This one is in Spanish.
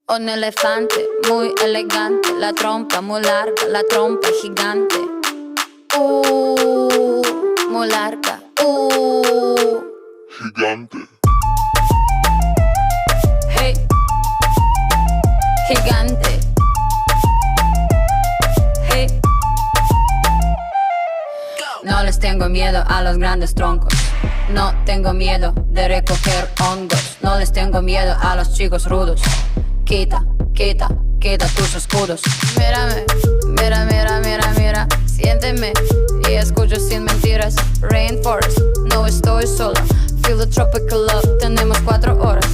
Un elefante muy elegante, la trompa muy larga, la trompa gigante. Muy larga. Gigante. Hey, gigante. Hey. No les tengo miedo a los grandes troncos. No tengo miedo de recoger hongos. No les tengo miedo a los chicos rudos. Quita, quita, quita tus escudos. Mírame, mira, mira, mira, mira. Siénteme y escucho sin mentiras. Rainforest, no estoy sola. Feel the tropical love, tenemos 4 horas.